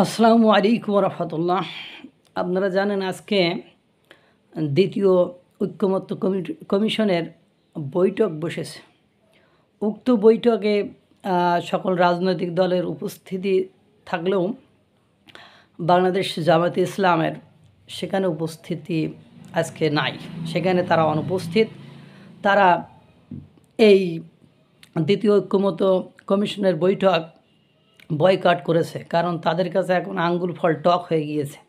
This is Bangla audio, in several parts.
আসসালামু আলাইকুম রহমতুল্লাহ। আপনারা জানেন আজকে দ্বিতীয় ঐক্যমত্য কমিশনের বৈঠক বসেছে। উক্ত বৈঠকে সকল রাজনৈতিক দলের উপস্থিতি থাকলেও বাংলাদেশ জামায়াতে ইসলামের সেখানে উপস্থিতি আজকে নাই, সেখানে তারা অনুপস্থিত। তারা এই দ্বিতীয় ঐক্যমত্য কমিশনের বৈঠক বয়কট করেছে, কারণ তাদের কাছে এখন আঙ্গুল ফল টক হয়ে গিয়েছে।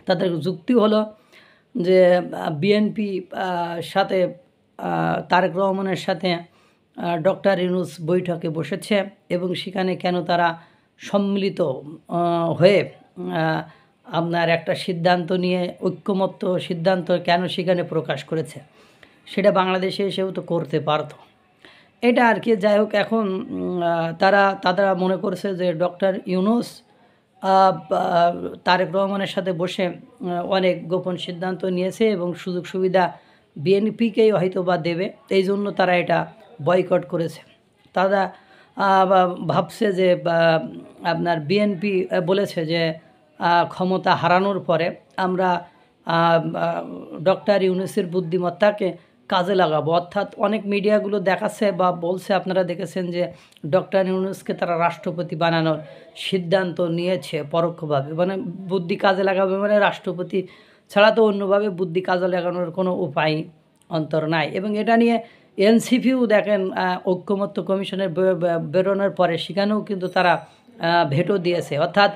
তাদের যুক্তি হলো যে বিএনপি সাথে তারেক রহমানের সাথে ডক্টর ইউনূস বৈঠকে বসেছে এবং সেখানে কেন তারা সম্মিলিত হয়ে আপনার একটা সিদ্ধান্ত নিয়ে ঐক্যমত্য সিদ্ধান্ত কেন সেখানে প্রকাশ করেছে, সেটা বাংলাদেশে এসেও তো করতে পারতো। এটা আর কি, যাই হোক, এখন তারা মনে করছে যে ডক্টর ইউনূস তারেক রহমানের সাথে বসে অনেক গোপন সিদ্ধান্ত নিয়েছে এবং সুযোগ সুবিধা বিএনপিকেই হয়তো বা দেবে, এই জন্য তারা এটা বয়কট করেছে। তারা ভাবছে যে আপনার বিএনপি বলেছে যে ক্ষমতা হারানোর পরে আমরা ডক্টর ইউনূসের বুদ্ধিমত্তাকে কাজে লাগাবো। অর্থাৎ অনেক মিডিয়াগুলো দেখাচ্ছে বা বলছে, আপনারা দেখেছেন যে ডক্টর ইউনূসকে তারা রাষ্ট্রপতি বানানোর সিদ্ধান্ত নিয়েছে পরোক্ষভাবে, মানে বুদ্ধি কাজে লাগাবে, মানে রাষ্ট্রপতি ছাড়া তো অন্যভাবে বুদ্ধি কাজে লাগানোর কোনো উপায় অন্তর নাই। এবং এটা নিয়ে এনসিপিও দেখেন ঐক্যমত্য কমিশনের বেরোনোর পরে সেখানেও কিন্তু তারা ভেটো দিয়েছে। অর্থাৎ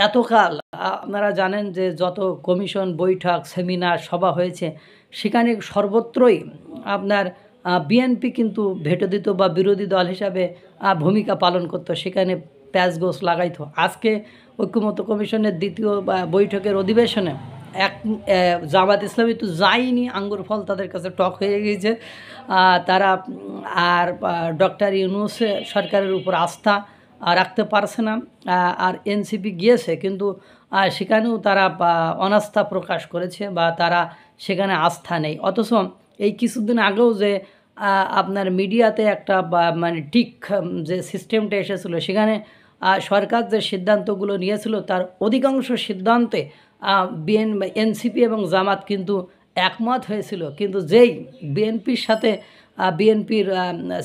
এতকাল আপনারা জানেন যে যত কমিশন বৈঠক সেমিনার সভা হয়েছে সেখানে সর্বত্রই আপনার বিএনপি কিন্তু ভেটো দিত বা বিরোধী দল হিসাবে ভূমিকা পালন করতো, সেখানে প্যাচগোছ লাগাইতো। আজকে ঐক্যমত্য কমিশনের দ্বিতীয় বৈঠকের অধিবেশনে জামাত ইসলামী তো যায়নি, আঙ্গুর ফল তাদের কাছে টক হয়ে গিয়েছে। তারা আর ডক্টর ইউনূস সরকারের উপর আস্থা রাখতে পারছে না। আর এনসিপি গিয়েছে, কিন্তু সেখানেও তারা অনাস্থা প্রকাশ করেছে বা তারা সেখানে আস্থা নেই। অথচ এই কিছুদিন আগেও যে আপনার মিডিয়াতে একটা মানে যে সিস্টেমটা এসেছিলো, সেখানে সরকার যে সিদ্ধান্তগুলো নিয়েছিল তার অধিকাংশ সিদ্ধান্তে এনসিপি এবং জামাত কিন্তু একমত হয়েছিল। কিন্তু যেই বিএনপির সাথে বিএনপির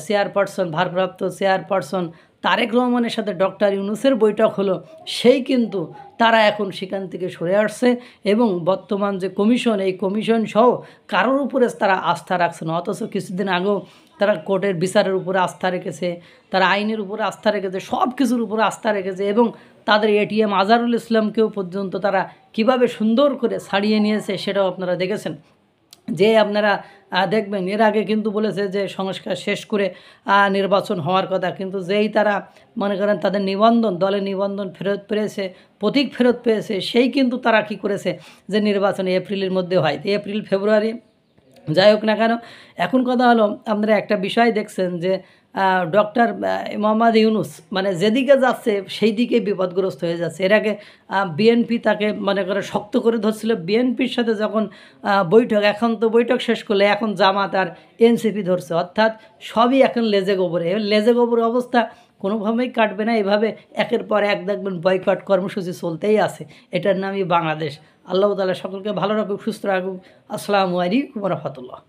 চেয়ারপারসন, ভারপ্রাপ্ত চেয়ারপারসন তারেক রহমানের সাথে ডক্টর ইউনূসের বৈঠক হলো, সেই কিন্তু তারা এখন সেখান থেকে সরে আসছে এবং বর্তমান যে কমিশন, এই কমিশন সহ কারোর উপরে তারা আস্থা রাখছে না। অথচ কিছুদিন আগেও তারা কোর্টের বিচারের উপরে আস্থা রেখেছে, তারা আইনের উপরে আস্থা রেখেছে, সব কিছুর উপরে আস্থা রেখেছে এবং তাদের এটিএম আজহারুল ইসলামকেও পর্যন্ত তারা কিভাবে সুন্দর করে ছাড়িয়ে নিয়েছে সেটাও আপনারা দেখেছেন। যে আপনারা দেখবেন এর আগে কিন্তু বলেছে যে সংস্কার শেষ করে নির্বাচন হওয়ার কথা, কিন্তু যেই তারা মনে করেন তাদের নিবন্ধন, দলের নিবন্ধন ফেরত পেয়েছে, প্রতীক ফেরত পেয়েছে, সেই কিন্তু তারা কি করেছে যে নির্বাচন এপ্রিলের মধ্যে হয়, এপ্রিল ফেব্রুয়ারি যাই হোক না কেন। এখন কথা হলো, আপনারা একটা বিষয় দেখছেন যে ডক্টর মোহাম্মদ ইউনূস মানে যেদিকে যাচ্ছে সেই দিকে বিপদগ্রস্ত হয়ে যাচ্ছে। এর আগে বিএনপি তাকে মনে করে শক্ত করে ধরছিল, বিএনপির সাথে যখন বৈঠক, এখন তো বৈঠক শেষ করলে এখন জামাত আর এনসিপি ধরছে, অর্থাৎ সবই এখন লেজে গোবরে। লেজে গোবর অবস্থা কোনোভাবেই কাটবে না, এভাবে একের পর এক দেখবেন বয়কট কর্মসূচি চলতেই আছে। এটার নামই বাংলাদেশ। আল্লাহ তাআলা সকলকে ভালো রাখুক, সুস্থ রাখুক। আসসালামু আলাইকুম রহমতুল্লাহ।